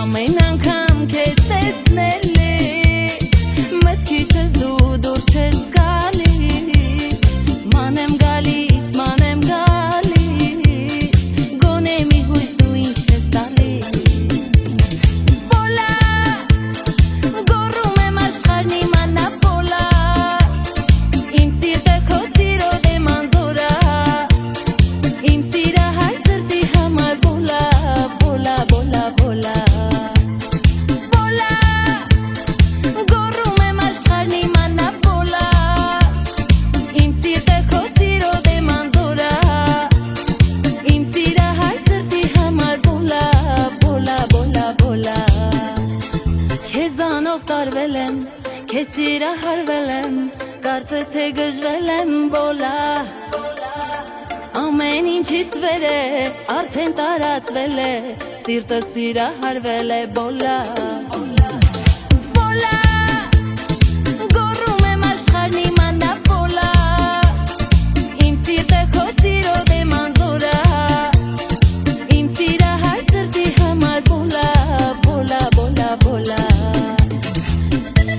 Ամեն անգամ քեզ տեսնելիս մտքիցս դու դուրս չես գալիս Մանեմ գալիս, գոնե մի հույս դու ինչ ես տալիս Բոլա, գոռում եմ աշխարհն իմանա բոլա Իմ սիրտը քո սիրո դեմ անզորա Իմ սիրահար սրտի համար բոլա, բոլա, բոլա, բոլա Քեզանով տարվել եմ, քեզ սիրահարվել եմ, կարծես թե գժվել եմ բոլա Ամեն ինչից վեր է, արդեն տարածվել է, սիրտը սիրահարվել է բոլա Բոլա